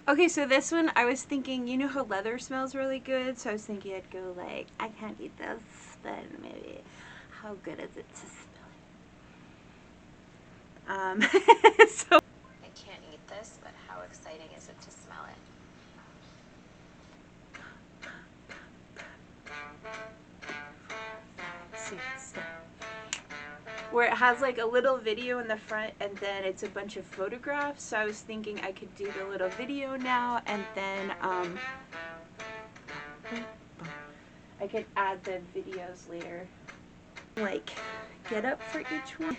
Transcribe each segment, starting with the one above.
Okay, so this one, I was thinking, you know how leather smells really good? So I was thinking I'd go like, I can't eat this, but maybe how good is it to smell it? So I can't eat this, but how exciting is it to smell it? where it has like a little video in the front and then it's a bunch of photographs. So I was thinking I could do the little video now and then I could add the videos later. Like get up for each one.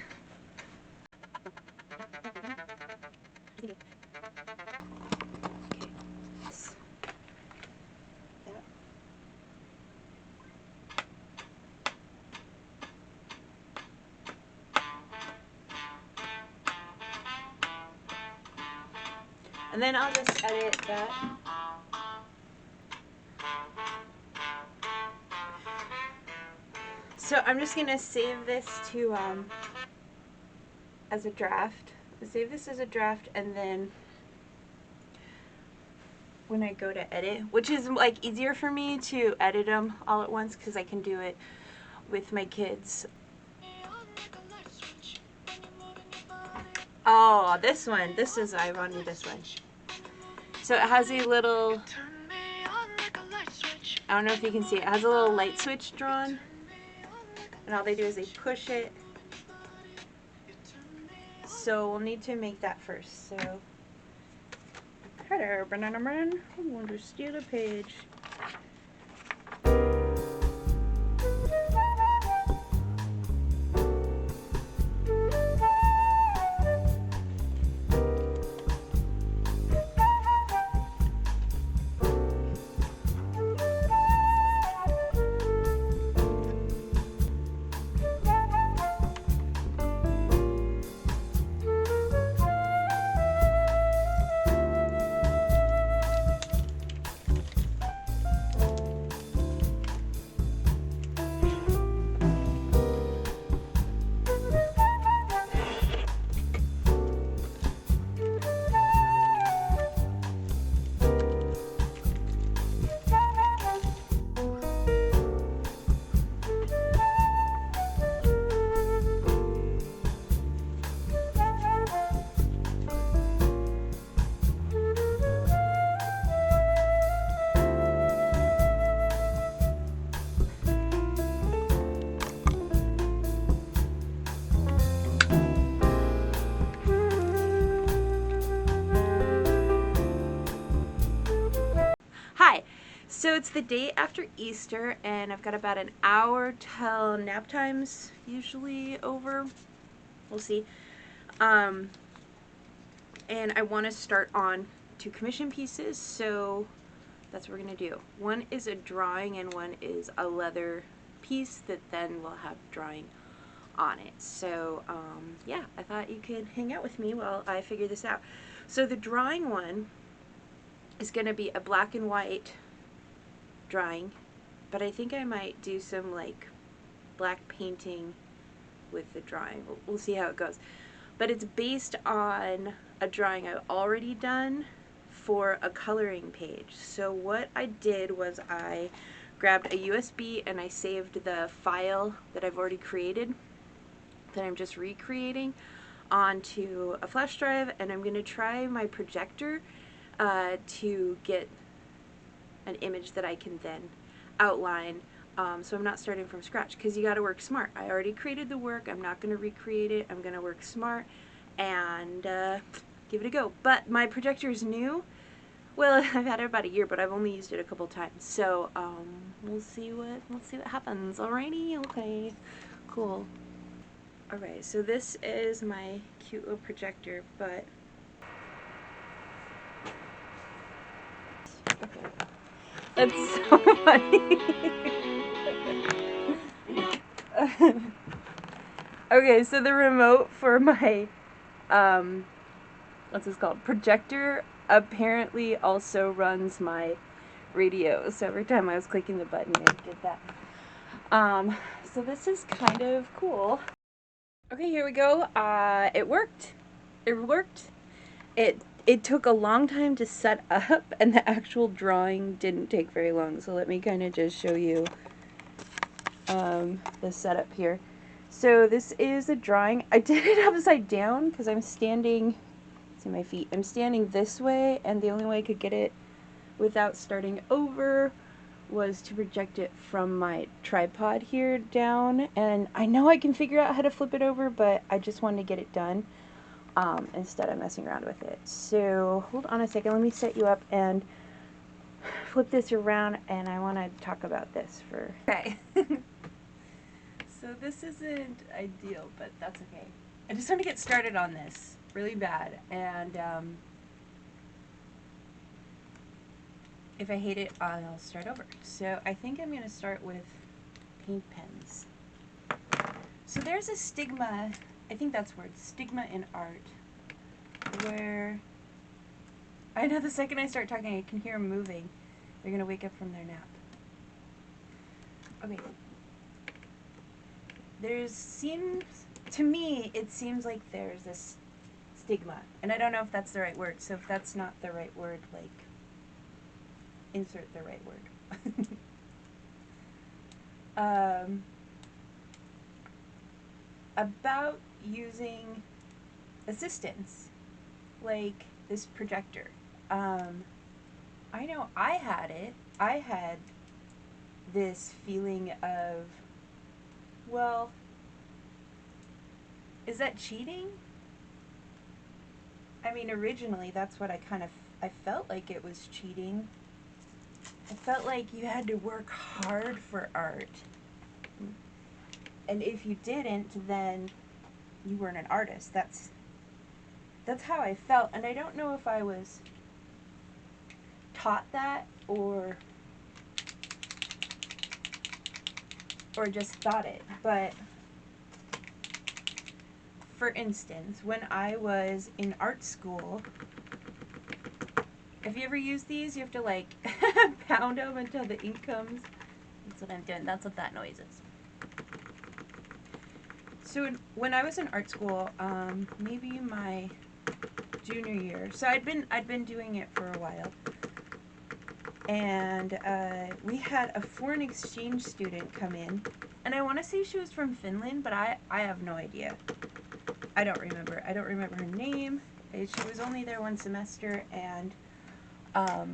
And then I'll just edit that. So I'm just gonna save this to as a draft. Save this as a draft, and then when I go to edit, which is like easier for me to edit them all at once because I can do it with my kids. Oh, this one. This is, I wanted this one. So it has a little, I don't know if you can see it. It has a little light switch drawn. And all they do is they push it. So we'll need to make that first. So, hello, Banana Man. I'm going to steal a page. Hi, so it's the day after Easter and I've got about an hour till nap time's usually over. We'll see. And I want to start on 2 commission pieces, so that's what we're going to do. One is a drawing and one is a leather piece that then will have drawing on it. So yeah, I thought you could hang out with me while I figure this out. So the drawing one is going to be a black and white drawing, but I think I might do some like black painting with the drawing. We'll see how it goes. But it's based on a drawing I've already done for a coloring page. So what I did was I grabbed a USB and I saved the file that I've already created that I'm just recreating onto a flash drive, and I'm going to try my projector to get an image that I can then outline, so I'm not starting from scratch, because you got to work smart. I already created the work. I'm not going to recreate it. I'm going to work smart and give it a go. But my projector is new. Well, I've had it about a year, but I've only used it a couple times. So we'll see what happens. Alrighty, okay, cool. Alright, so this is my cute little projector, but that's so funny. Okay, so the remote for my what's this called? Projector apparently also runs my radio. So every time I was clicking the button, it did that. So this is kind of cool. Okay, here we go. It worked. It it took a long time to set up, and the actual drawing didn't take very long. So let me kind of just show you the setup here. So this is a drawing. I did it upside down because I'm standing, see my feet, I'm standing this way, and the only way I could get it without starting over was to project it from my tripod here down. And I know I can figure out how to flip it over, but I just wanted to get it done instead of messing around with it. So hold on a second, let me set you up and flip this around, and I want to talk about this for... Okay. So this isn't ideal, but that's okay. I just want to get started on this really bad, and if I hate it, I'll start over. So I think I'm going to start with paint pens. So there's a stigma, I think that's word, stigma in art, where I know the second I start talking, I can hear them moving. They're going to wake up from their nap. Okay. To me, it seems like there's this stigma, and I don't know if that's the right word, so if that's not the right word, like, insert the right word. About using assistance, like this projector. I know I had it. I had this feeling of, well, is that cheating? I mean, originally that's what I felt like it was cheating. I felt like you had to work hard for art. And if you didn't, then you weren't an artist. That's how I felt. And I don't know if I was taught that or just thought it. But for instance, when I was in art school, have you ever used these? You have to like pound them until the ink comes. That's what I'm doing. That's what that noise is. So when I was in art school, maybe my junior year, so I'd been doing it for a while, and we had a foreign exchange student come in, and I want to say she was from Finland, but I have no idea. I don't remember her name. She was only there one semester, and I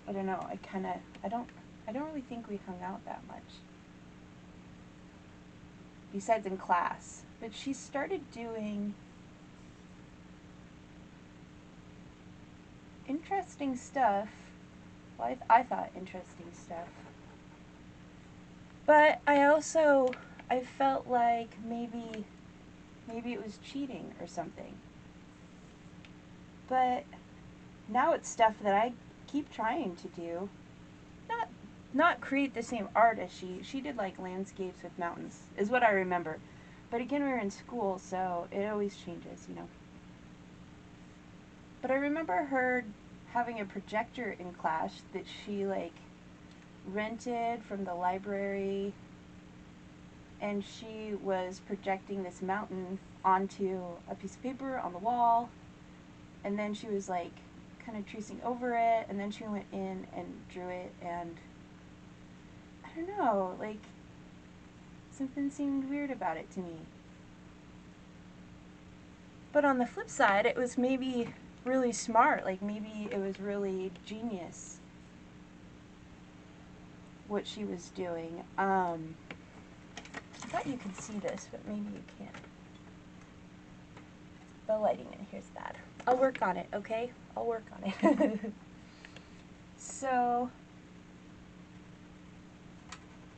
don't know, I don't really think we hung out that much, besides in class. But she started doing interesting stuff. Well, I thought interesting stuff. But I felt like maybe it was cheating or something. But now it's stuff that I keep trying to do. Not create the same art as she did, like landscapes with mountains, is what I remember. But again, we were in school, so it always changes, you know. But I remember her having a projector in class that she like rented from the library, and she was projecting this mountain onto a piece of paper on the wall, and then she was like kind of tracing over it, and then she went in and drew it, and I don't know, like, something seemed weird about it to me. But on the flip side, it was maybe really smart, like maybe it was really genius what she was doing. I thought you could see this, but maybe you can't. The lighting in here's bad. I'll work on it, okay? I'll work on it. So,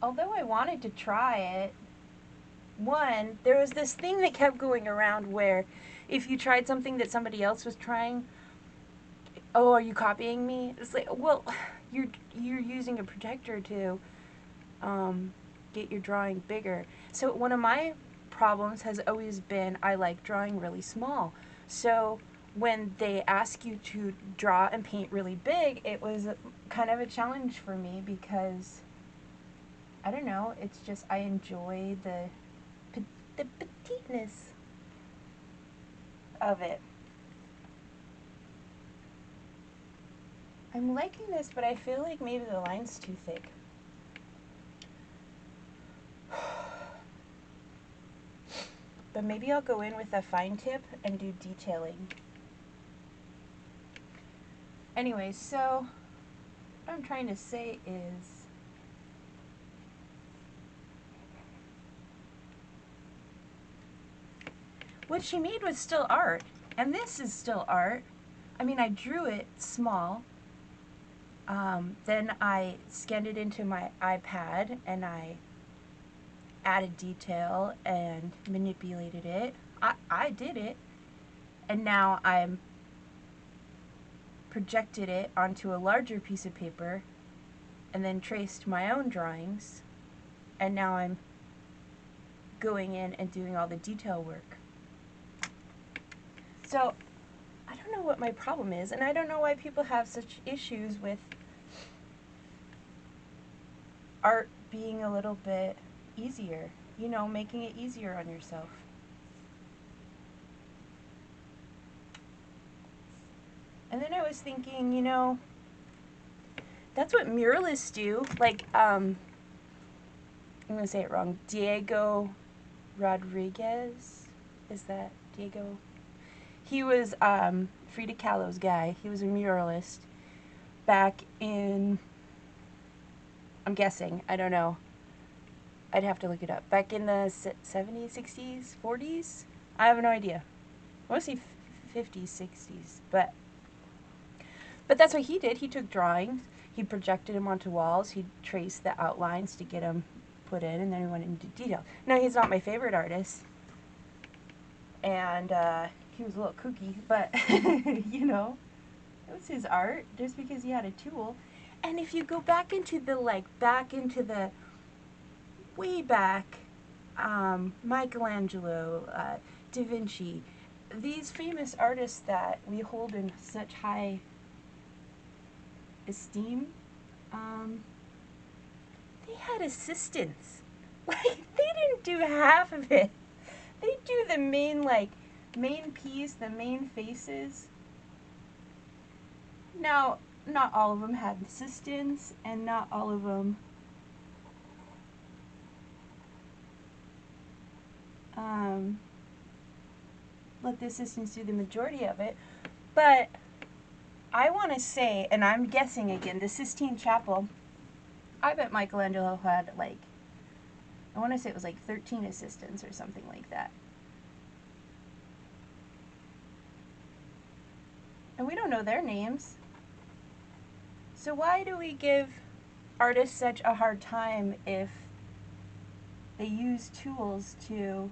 although I wanted to try it, one, there was this thing that kept going around where if you tried something that somebody else was trying, oh, are you copying me? It's like, well, you're using a projector to get your drawing bigger. So one of my problems has always been I like drawing really small. So when they ask you to draw and paint really big, it was kind of a challenge for me because, I don't know, it's just I enjoy the petiteness of it. I'm liking this, but I feel like maybe the line's too thick. But maybe I'll go in with a fine tip and do detailing. Anyway, so what I'm trying to say is what she made was still art, and this is still art. I mean, I drew it small, then I scanned it into my iPad and I added detail and manipulated it. I did it, and now I'm projected it onto a larger piece of paper and then traced my own drawings, and now I'm going in and doing all the detail work. So I don't know what my problem is, and I don't know why people have such issues with art being a little bit easier, you know, making it easier on yourself. And then I was thinking, you know, that's what muralists do. Like, I'm going to say it wrong. Diego Rodriguez? Is that Diego? He was Frida Kahlo's guy. He was a muralist back in, I'm guessing, I don't know. I'd have to look it up. Back in the 70s, 60s, 40s? I have no idea. I want to say 50s, 60s. But that's what he did. He took drawings, he projected them onto walls, he traced the outlines to get them put in, and then he went into detail. Now, he's not my favorite artist, and he was a little kooky, but, you know, it was his art just because he had a tool. And if you go back into the, way back, Michelangelo, Da Vinci, these famous artists that we hold in such high esteem, they had assistants. Like, they didn't do half of it. They do the main piece, the main faces. Now, not all of them had assistants, and not all of them let the assistants do the majority of it. But I want to say, and I'm guessing again, the Sistine Chapel, I bet Michelangelo had, like, I want to say it was like 13 assistants or something like that. And we don't know their names. So why do we give artists such a hard time if they use tools to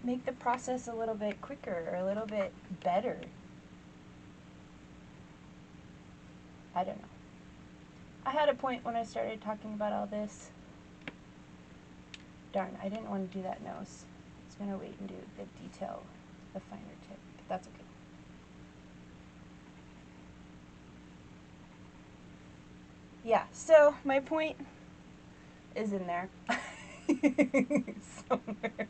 make the process a little bit quicker or a little bit better? I don't know. I had a point when I started talking about all this. Darn, I didn't want to do that nose. I was going to wait and do the detail, the finer tip, but that's okay. Yeah, so my point is in there. Somewhere.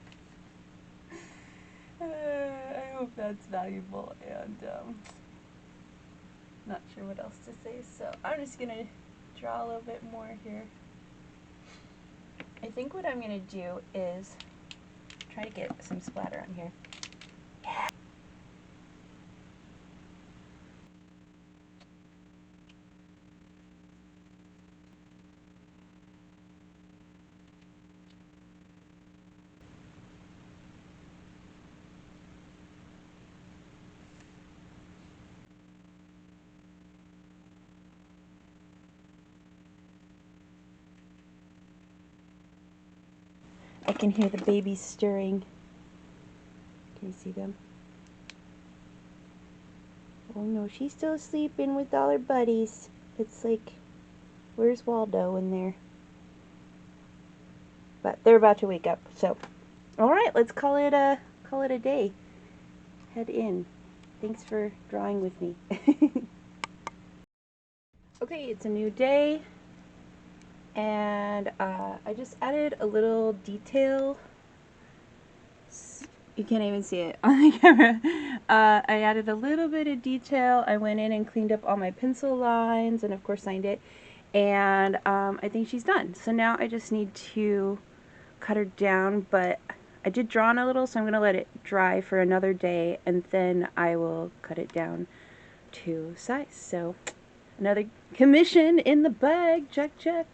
I hope that's valuable, and not sure what else to say, so I'm just going to draw a little bit more here. I think what I'm going to do is try to get some splatter on here. Yeah. I can hear the babies stirring. Can you see them? Oh no, she's still sleeping with all her buddies. It's like, where's Waldo in there? But they're about to wake up, so. Alright, let's call it a day. Head in. Thanks for drawing with me. Okay, it's a new day, and I just added a little detail You can't even see it on the camera. I added a little bit of detail. I went in and cleaned up all my pencil lines and of course signed it. And I think she's done. So now I just need to cut her down, but I did draw on a little, so I'm going to let it dry for another day, and then I will cut it down to size. So another commission in the bag. Check, check.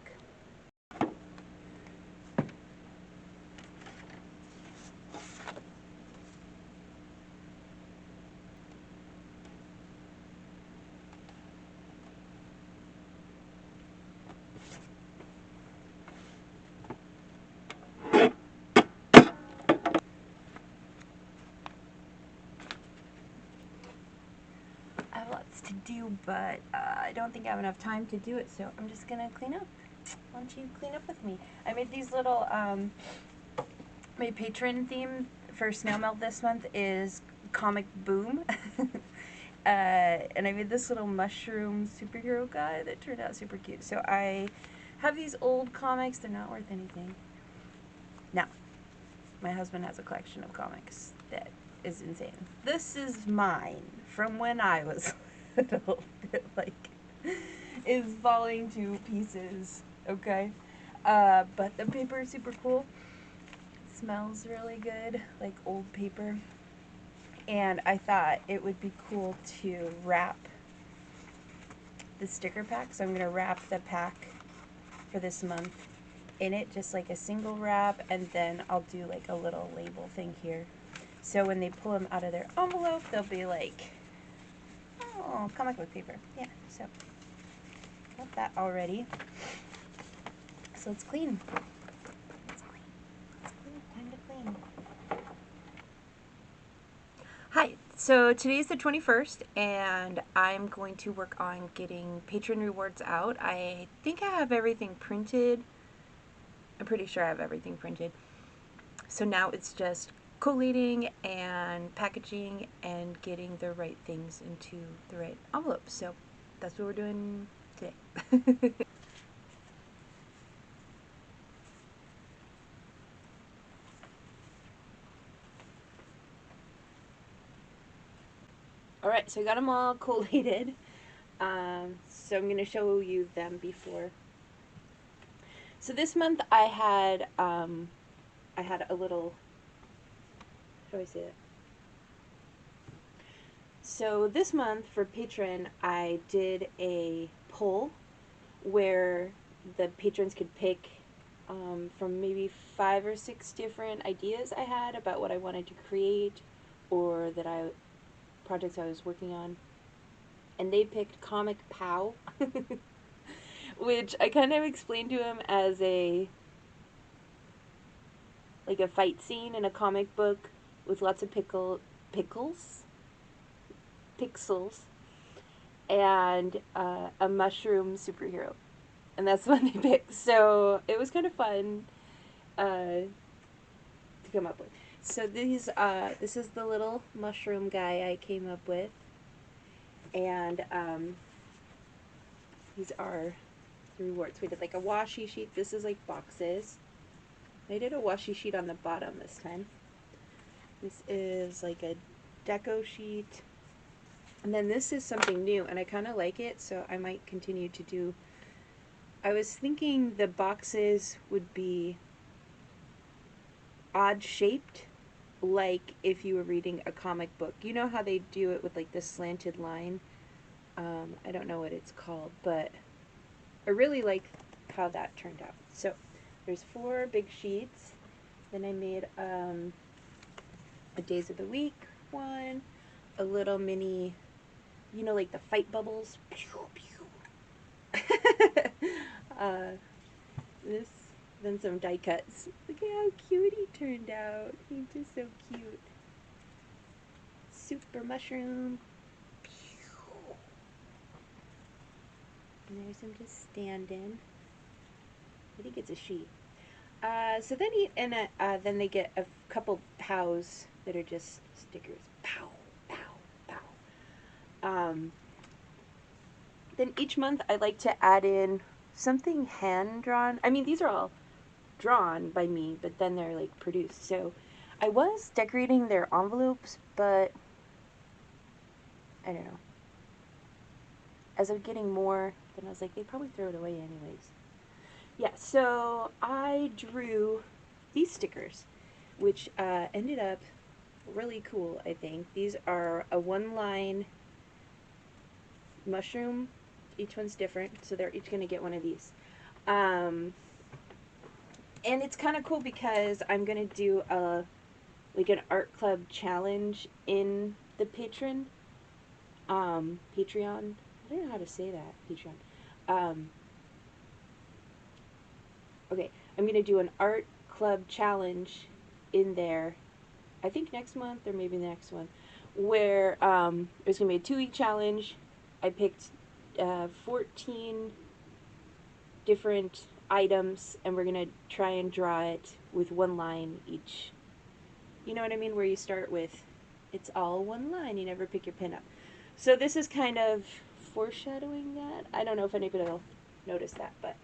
I have lots to do, but I don't think I have enough time to do it, so I'm just gonna clean up. Why don't you clean up with me? I made these little, my patron theme for Snail Mail this month is Comic Boom. And I made this little mushroom superhero guy that turned out super cute. So I have these old comics, they're not worth anything. Now, my husband has a collection of comics that is insane. This is mine from when I was little. It, like, is falling to pieces, okay? But the paper is super cool. It smells really good, like old paper. And I thought it would be cool to wrap the sticker pack. So I'm going to wrap the pack for this month in it, just like a single wrap, and then I'll do like a little label thing here. So when they pull them out of their envelope, they'll be like, oh, comic book paper. Yeah, so got that already. So let's clean. Let's clean. Let's clean. Time to clean. Hi, so today's the 21st, and I'm going to work on getting patron rewards out. I think I have everything printed. I'm pretty sure I have everything printed. So now it's just collating and packaging and getting the right things into the right envelopes. So that's what we're doing today. Alright, so I got them all collated. So I'm going to show you them before. So this month I had a little, how do I say that? So this month for Patron, I did a poll where the patrons could pick from maybe 5 or 6 different ideas I had about what I wanted to create or projects I was working on. And they picked Comic Pow, which I kind of explained to him as like a fight scene in a comic book with lots of pixels, and a mushroom superhero. And that's what they picked. So it was kind of fun to come up with. So this is the little mushroom guy I came up with. And these are the rewards. We did like a washi sheet. This is like boxes. I did a washi sheet on the bottom this time. This is like a deco sheet. And then this is something new, and I kind of like it, so I might continue to do. I was thinking the boxes would be odd shaped, like if you were reading a comic book. You know how they do it with like this slanted line? I don't know what it's called, but I really like how that turned out. So there's 4 big sheets. Then I made a days of the week one, a little mini, you know, like the fight bubbles. This, then some die cuts. Look at how cute he turned out. He's just so cute. Super mushroom. And there's him just standing. I think it's a she. So then they get a couple pows that are just stickers. Pow, pow, pow. Then each month I like to add in something hand drawn. I mean, these are all drawn by me, but then they're like produced. So I was decorating their envelopes, but I don't know. As I'm getting more, then I was like, they'd probably throw it away anyways. Yeah, so I drew these stickers, which ended up really cool, I think. These are a one-line mushroom. Each one's different, so they're each going to get one of these. And it's kind of cool because I'm going to do like an art club challenge in the Patreon. Patreon. I don't know how to say that. Patreon. Okay, I'm going to do an art club challenge in there, I think next month or maybe the next one, where it's going to be a 2-week challenge. I picked 14 different items, and we're going to try and draw it with one line each. You know what I mean? Where you start with, it's all one line, you never pick your pen up. So this is kind of foreshadowing that. I don't know if anybody will notice that, but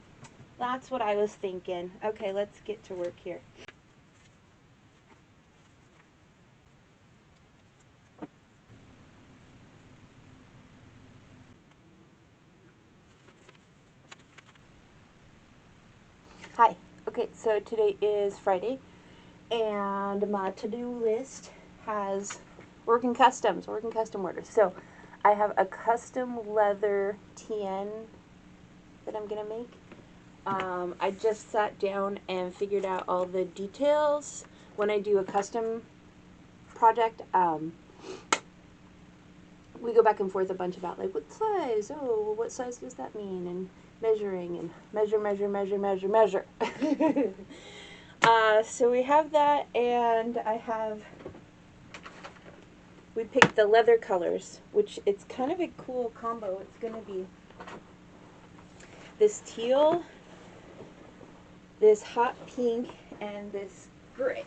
that's what I was thinking. Okay, let's get to work here. Hi. Okay, so today is Friday, and my to-do list has working custom orders. So I have a custom leather TN that I'm going to make. I just sat down and figured out all the details. When I do a custom project, we go back and forth a bunch about like what size, oh, what size does that mean, and measuring, and measure. So we have that, and we picked the leather colors, which it's kind of a cool combo. It's going to be this teal, this hot pink, and this gray.